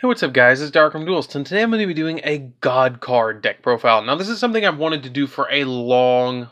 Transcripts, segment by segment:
Hey, what's up guys, it's DarkArmedDuelist, and today I'm going to be doing a God card deck profile. Now this is something I've wanted to do for a long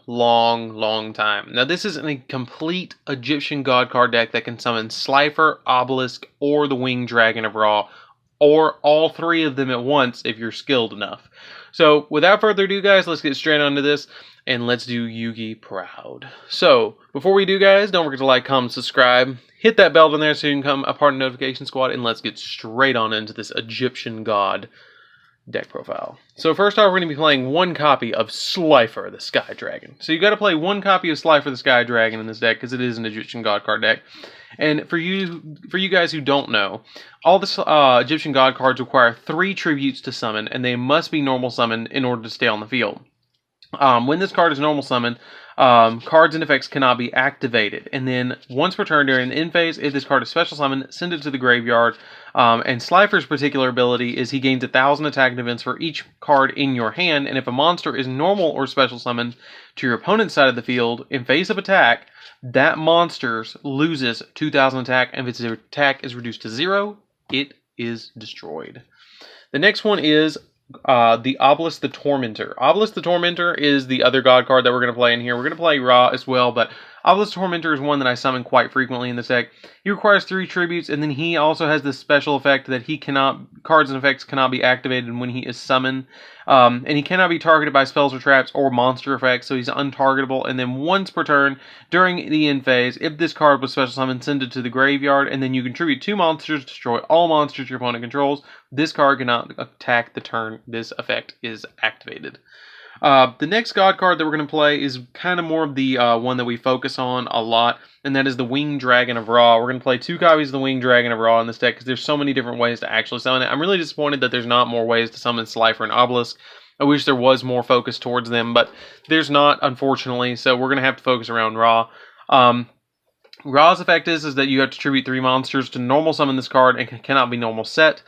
time. Now this is a complete Egyptian God card deck that can summon Slifer, Obelisk, or the Winged Dragon of Ra, or all three of them at once if you're skilled enough. So without further ado guys, let's get straight onto this, and let's do Yugi proud. So, before we do guys, don't forget to like, comment, subscribe. Hit that bell down there so you can become a part of the notification squad, and let's get straight on into this Egyptian god deck profile. So first off, we're going to be playing one copy of Slifer the Sky Dragon. So you got to play one copy of Slifer the Sky Dragon in this deck because it is an Egyptian god card deck. And for you guys who don't know, all the Egyptian god cards require 3 tributes to summon, and they must be normal summoned in order to stay on the field. When this card is normal summoned, cards and effects cannot be activated. And then once per turn during an end phase, if this card is special summoned, send it to the graveyard. And Slifer's particular ability is he gains 1,000 attack events for each card in your hand. And if a monster is normal or special summoned to your opponent's side of the field in face of attack, that monster loses 2,000 attack. And if its attack is reduced to 0, it is destroyed. The next one is the Obelisk the Tormentor. Obelisk the Tormentor is the other god card that we're going to play in here. We're going to play Ra as well, but Obelisk the Tormentor is one that I summon quite frequently in this deck. He requires 3 tributes, and then he also has this special effect that cards and effects cannot be activated when he is summoned. And he cannot be targeted by spells or traps or monster effects, so he's untargetable. And then once per turn, during the end phase, if this card was special summoned, send it to the graveyard, and then you contribute 2 monsters, destroy all monsters your opponent controls. This card cannot attack the turn this effect is activated. The next god card that we're going to play is kind of more of the one that we focus on a lot, and that is the Winged Dragon of Ra. We're going to play 2 copies of the Winged Dragon of Ra in this deck because there's so many different ways to actually summon it. I'm really disappointed that there's not more ways to summon Slifer and Obelisk. I wish there was more focus towards them, but there's not, unfortunately, so we're going to have to focus around Ra. Ra's effect is that you have to tribute 3 monsters to normal summon this card and cannot be normal set.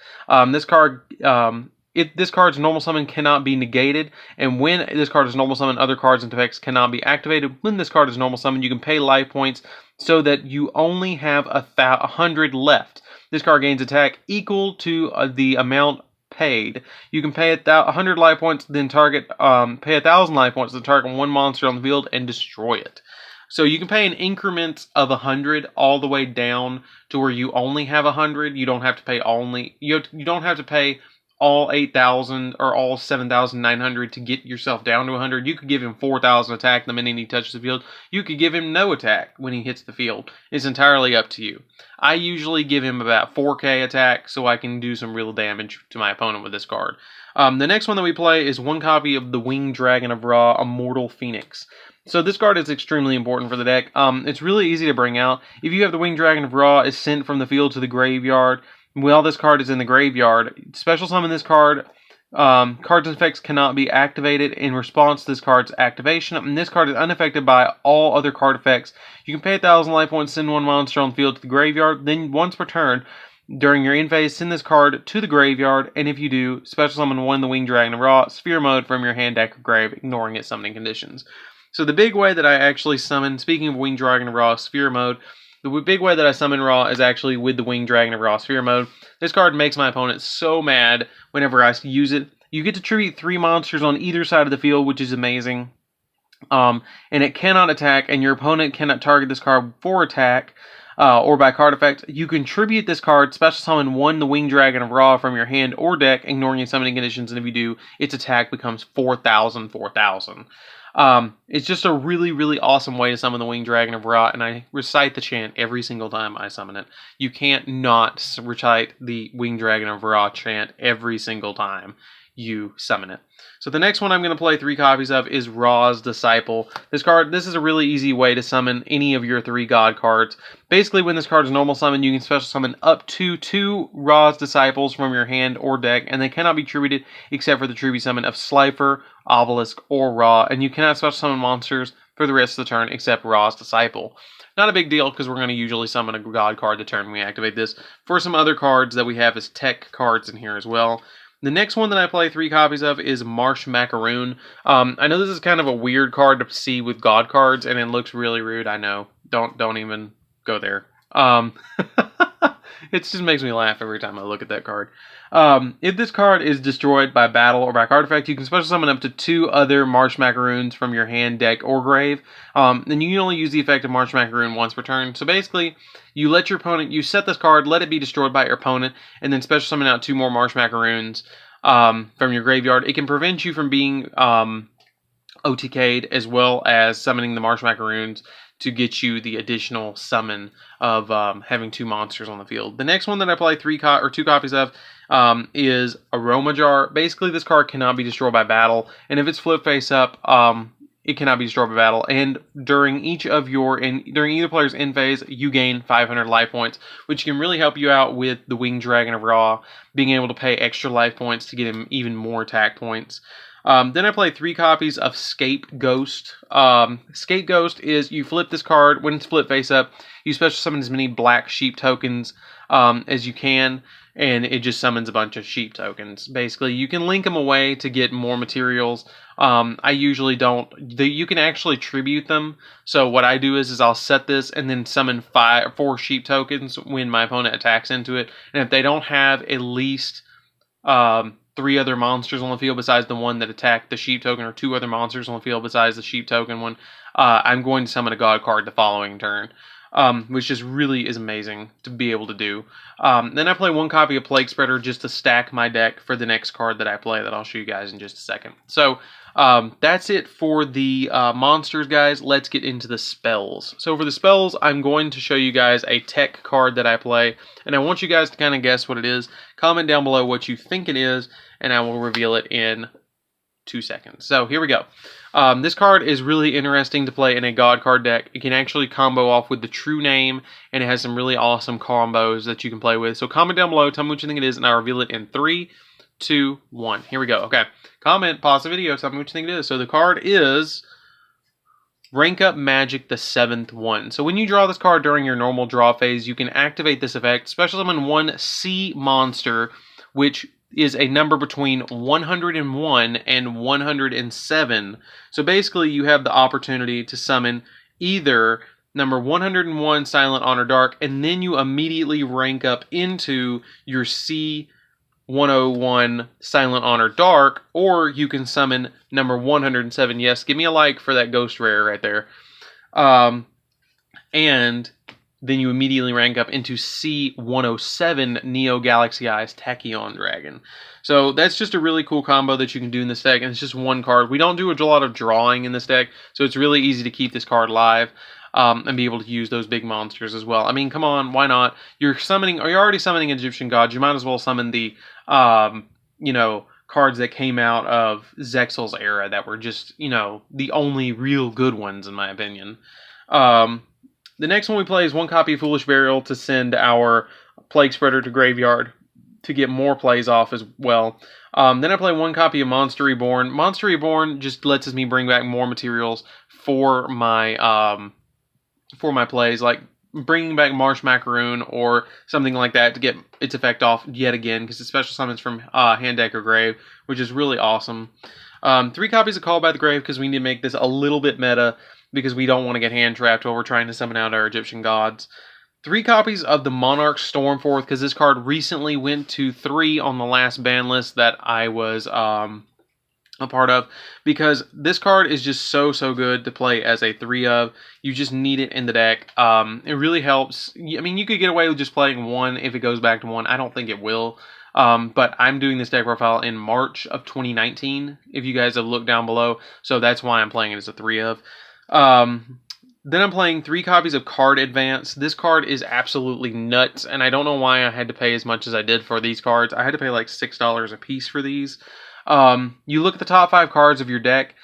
If this card's normal summon cannot be negated, and when this card is normal summon, other cards and effects cannot be activated. When this card is normal summon, you can pay life points so that you only have 100 left. This card gains attack equal to the amount paid. You can pay 100 life points, then pay 1,000 life points to target 1 monster on the field and destroy it. So you can pay in increments of 100 all the way down to where you only have 100. You don't have to pay you don't have to pay all 8,000 or all 7,900 to get yourself down to 100. You could give him 4,000 attack the minute he touches the field. You could give him no attack when he hits the field. It's entirely up to you. I usually give him about 4k attack so I can do some real damage to my opponent with this card. The next one that we play is 1 copy of the Winged Dragon of Ra, Immortal Phoenix. So this card is extremely important for the deck. It's really easy to bring out. If you have the Winged Dragon of Ra is sent from the field to the graveyard, while this card is in the graveyard, special summon this card. Cards and effects cannot be activated in response to this card's activation. And this card is unaffected by all other card effects. You can pay 1,000 life points, send 1 monster on the field to the graveyard. Then once per turn, during your end phase, send this card to the graveyard. And if you do, special summon 1 the Winged Dragon of Ra, sphere mode from your hand, deck, or grave, ignoring its summoning conditions. So the big way that I actually summon, speaking of Winged Dragon of Ra, sphere mode, the big way that I summon Ra is actually with the Winged Dragon of Ra Sphere mode. This card makes my opponent so mad whenever I use it. You get to tribute 3 monsters on either side of the field, which is amazing. And it cannot attack, and your opponent cannot target this card for attack or by card effect. You can tribute this card, special summon 1 the Winged Dragon of Ra from your hand or deck, ignoring your summoning conditions, and if you do, its attack becomes 4,000, 4,000. It's just a really awesome way to summon the Winged Dragon of Ra, and I recite the chant every single time I summon it. You can't not recite the Winged Dragon of Ra chant every single time you summon it. So the next one I'm going to play 3 copies of is Ra's Disciple. This is a really easy way to summon any of your 3 god cards. Basically, when this card is normal summon, you can special summon up to 2 Ra's Disciples from your hand or deck, and they cannot be tributed except for the tribute summon of Slifer, Obelisk, or Ra, and you cannot special summon monsters for the rest of the turn except Ra's Disciple. Not a big deal because we're going to usually summon a god card the turn we activate this. For some other cards that we have as tech cards in here as well. The next one that I play 3 copies of is Marsh Macaroon. I know this is kind of a weird card to see with god cards, and it looks really rude. I know. Don't even go there. It just makes me laugh every time I look at that card. If this card is destroyed by battle or by card effect, you can special summon up to 2 other Marsh Macaroons from your hand, deck, or grave. Then you can only use the effect of Marsh Macaroon once per turn. So basically, you let your opponent, you set this card, let it be destroyed by your opponent, and then special summon out 2 more Marsh Macaroons from your graveyard. It can prevent you from being OTK'd, as well as summoning the Marsh Macaroons to get you the additional summon of having 2 monsters on the field. The next one that I play 2 copies of is Aroma Jar. Basically, this card cannot be destroyed by battle, and if it's flip face up, it cannot be destroyed by battle. And during during either player's end phase, you gain 500 life points, which can really help you out with the Winged Dragon of Ra, being able to pay extra life points to get him even more attack points. Then I play 3 copies of Scapegoat. Scapegoat is, you flip this card, when it's flip face up, you special summon as many black sheep tokens as you can, and it just summons a bunch of sheep tokens. Basically, you can link them away to get more materials. I usually don't. You can actually tribute them. So what I do is I'll set this and then summon 4 sheep tokens when my opponent attacks into it. And if they don't have at least 3 other monsters on the field besides the one that attacked the sheep token, or 2 other monsters on the field besides the sheep token one, I'm going to summon a god card the following turn. Which just really is amazing to be able to do. Then I play 1 copy of Plague Spreader just to stack my deck for the next card that I play that I'll show you guys in just a second. So that's it for the monsters, guys. Let's get into the spells. So for the spells, I'm going to show you guys a tech card that I play, and I want you guys to kind of guess what it is. Comment down below what you think it is, and I will reveal it in 2 seconds. So here we go. This card is really interesting to play in a god card deck. It can actually combo off with the True Name, and it has some really awesome combos that you can play with. So comment down below, tell me what you think it is, and I'll reveal it in 3, 2, 1. Here we go. Okay. Comment, pause the video, tell me what you think it is. So the card is Rank Up Magic, the 7th one. So when you draw this card during your normal draw phase, you can activate this effect, special summon 1 sea monster, which is a number between 101 and 107. So basically, you have the opportunity to summon either number 101 Silent Honor Dark, and then you immediately rank up into your C101 Silent Honor Dark, or you can summon number 107. Yes, give me a like for that ghost rare right there. And then you immediately rank up into C107 Neo Galaxy Eyes Tachyon Dragon. So that's just a really cool combo that you can do in this deck, and it's just 1 card. We don't do a lot of drawing in this deck, so it's really easy to keep this card live and be able to use those big monsters as well. I mean, come on, why not? You're already summoning Egyptian gods. You might as well summon the, cards that came out of Zexal's era that were just, the only real good ones, in my opinion. The next one we play is 1 copy of Foolish Burial to send our Plague Spreader to graveyard to get more plays off as well. Then I play 1 copy of Monster Reborn. Monster Reborn just lets me bring back more materials for my plays, like bringing back Marsh Macaroon or something like that to get its effect off yet again, because it's special summons from hand, deck, or grave, which is really awesome. 3 copies of Call by the Grave, because we need to make this a little bit meta, because we don't want to get hand trapped while we're trying to summon out our Egyptian gods. 3 copies of the Monarch Stormforth, because this card recently went to 3 on the last ban list that I was a part of, because this card is just so good to play as a 3 of. You just need it in the deck. It really helps. I mean, you could get away with just playing 1 if it goes back to 1. I don't think it will. But I'm doing this deck profile in March of 2019, if you guys have looked down below. So that's why I'm playing it as a 3 of. Then I'm playing 3 copies of Card Advance. This card is absolutely nuts, and I don't know why I had to pay as much as I did for these cards. I had to pay like $6 a piece for these. You look at the top 5 cards of your deck,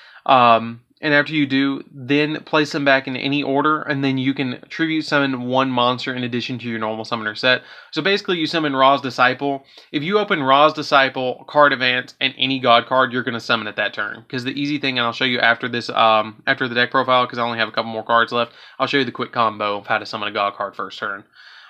and after you do, then place them back in any order, and then you can tribute summon 1 monster in addition to your normal summoner set. So basically, you summon Ra's Disciple. If you open Ra's Disciple, Card Advance, and any god card, you're going to summon at that turn. Because the easy thing, and I'll show you after this, after the deck profile, because I only have a couple more cards left, I'll show you the quick combo of how to summon a god card first turn.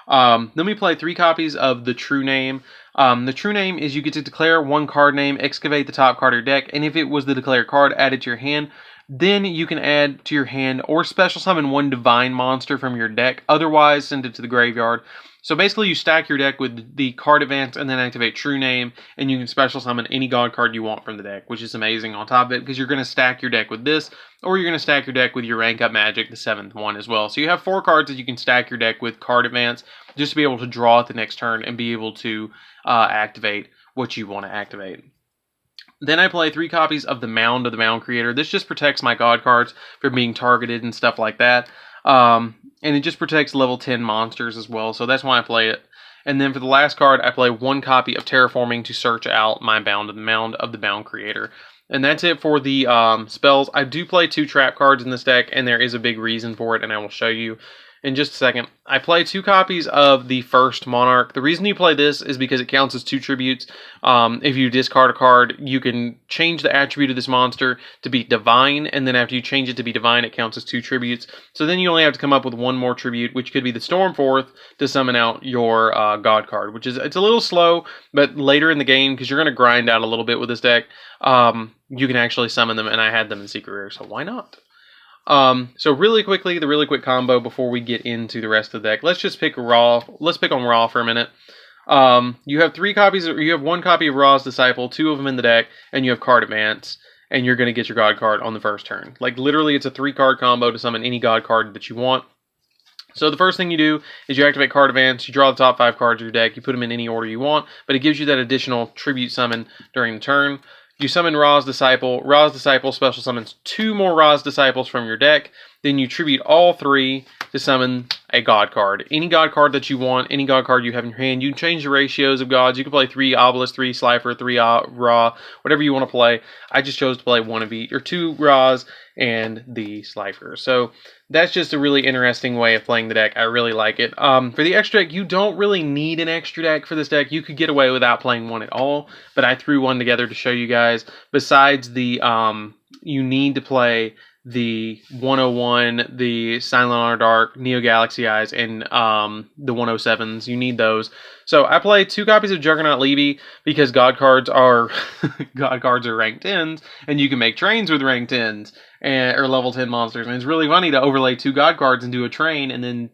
Then we play 3 copies of the True Name. The True Name is you get to declare 1 card name, excavate the top card of your deck, and if it was the declared card, add it to your hand. Then you can add to your hand or special summon one divine monster from your deck. Otherwise, send it to the graveyard. So basically, you stack your deck with the card advance and then activate True Name, and you can special summon any god card you want from the deck, which is amazing on top of it because you're going to stack your deck with this, or you're going to stack your deck with your Rank Up Magic, the 7th one as well. So you have 4 cards that you can stack your deck with card advance just to be able to draw at the next turn and be able to activate what you want to activate. Then I play 3 copies of the Mound Creator. This just protects my god cards from being targeted and stuff like that. And it just protects level 10 monsters as well, so that's why I play it. And then for the last card, I play 1 copy of Terraforming to search out my Mound Creator. And that's it for the spells. I do play 2 trap cards in this deck, and there is a big reason for it, and I will show you in just a second. I play 2 copies of the first Monarch. The reason you play this is because it counts as 2 tributes. If you discard a card, you can change the attribute of this monster to be Divine, and then after you change it to be Divine, it counts as 2 tributes. So then you only have to come up with 1 more tribute, which could be the Stormforth, to summon out your God card, which is, it's a little slow, but later in the game, because you're going to grind out a little bit with this deck, you can actually summon them, and I had them in Secret Rare, so why not? So really quickly, the really quick combo before we get into the rest of the deck. Let's just pick Raw. Let's pick on Raw for a minute. You have 3 copies, you have 1 copy of Raw's Disciple, 2 of them in the deck, and you have card advance, and you're going to get your god card on the first turn. Like literally, it's a 3-card combo to summon any god card that you want. So the first thing you do is you activate card advance, you draw the top 5 cards of your deck, you put them in any order you want, but it gives you that additional tribute summon during the turn. You summon Ra's Disciple. Ra's Disciple special summons 2 more Ra's Disciples from your deck. Then you tribute all 3 to summon a god card. Any god card that you want, any god card you have in your hand. You can change the ratios of gods. You can play 3 Obelisk, 3 Slifer, 3 Ra, whatever you want to play. I just chose to play 1 of each, or 2 Ra's and the Slifer. So that's just a really interesting way of playing the deck. I really like it. For the extra deck, you don't really need an extra deck for this deck. You could get away without playing 1 at all, but I threw 1 together to show you guys. Besides the, you need to play the 101, the Silent Honor Dark, Neo Galaxy Eyes, and the 107s. You need those. So I play 2 copies of Juggernaut Levy because god cards are god cards are ranked 10s, and you can make trains with ranked 10s and or level 10 monsters. And it's really funny to overlay 2 god cards and do a train, and then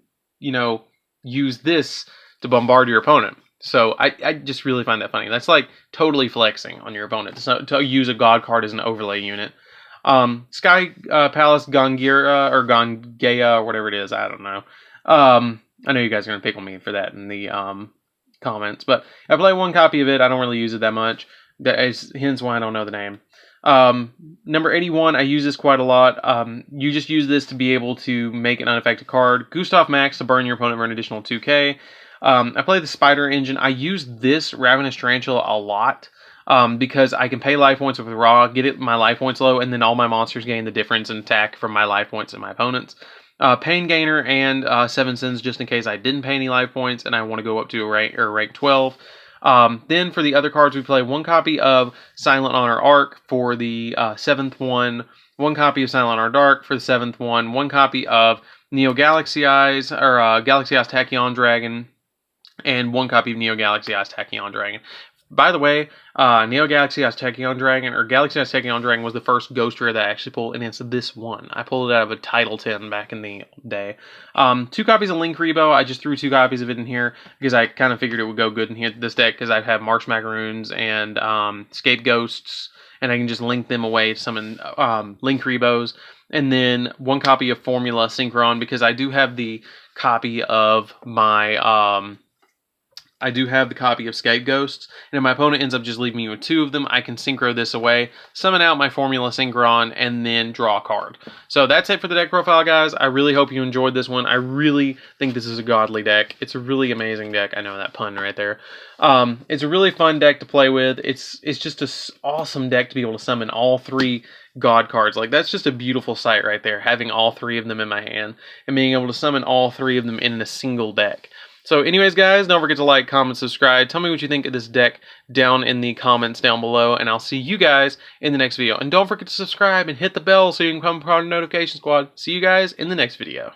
use this to bombard your opponent. So I just really find that funny. That's like totally flexing on your opponent to use a god card as an overlay unit. Sky Palace Gongira or Gongea or whatever it is, I don't know. I know you guys are going to pick on me for that in the comments, but I play 1 copy of it. I don't really use it that much. That is hence why I don't know the name. Number 81, I use this quite a lot. You just use this to be able to make an unaffected card. Gustav Max to burn your opponent for an additional 2k. I play the Spider Engine. I use this Ravenous Tarantula a lot. Because I can pay life points with Raw, get my life points low, and then all my monsters gain the difference in attack from my life points and my opponents. Pain Gainer and 7 Sins just in case I didn't pay any life points and I want to go up to a rank 12. Then for the other cards, we play 1 copy of Silent Honor Arc for the 7th one, 1 copy of Silent Honor Dark for the 7th one, 1 copy of Neo Galaxy Eyes, or Galaxy Eyes Tachyon Dragon, and 1 copy of Neo Galaxy Eyes Tachyon Dragon. By the way, Neo Galaxy Eyes Tachyon Dragon, or Galaxy Eyes Tachyon Dragon, was the first Ghost Rare that I actually pulled, and it's this one. I pulled it out of a Title 10 back in the day. 2 copies of Link Rebo. I just threw 2 copies of it in here because I kind of figured it would go good in here this deck because I have Marsh Macaroons and Scapegoasts, and I can just link them away to summon Link Rebos. And then 1 copy of Formula Synchron because I do have the copy of my... I do have the copy of Scapegoasts, and if my opponent ends up just leaving me with 2 of them, I can synchro this away, summon out my Formula Synchron, and then draw a card. So that's it for the deck profile, guys. I really hope you enjoyed this one. I really think this is a godly deck. It's a really amazing deck. I know that pun right there. It's a really fun deck to play with. It's just an awesome deck to be able to summon all 3 god cards. Like, that's just a beautiful sight right there, having all 3 of them in my hand, and being able to summon all 3 of them in a single deck. So anyways, guys, don't forget to like, comment, subscribe. Tell me what you think of this deck down in the comments down below, and I'll see you guys in the next video. And don't forget to subscribe and hit the bell so you can become part of the notification squad. See you guys in the next video.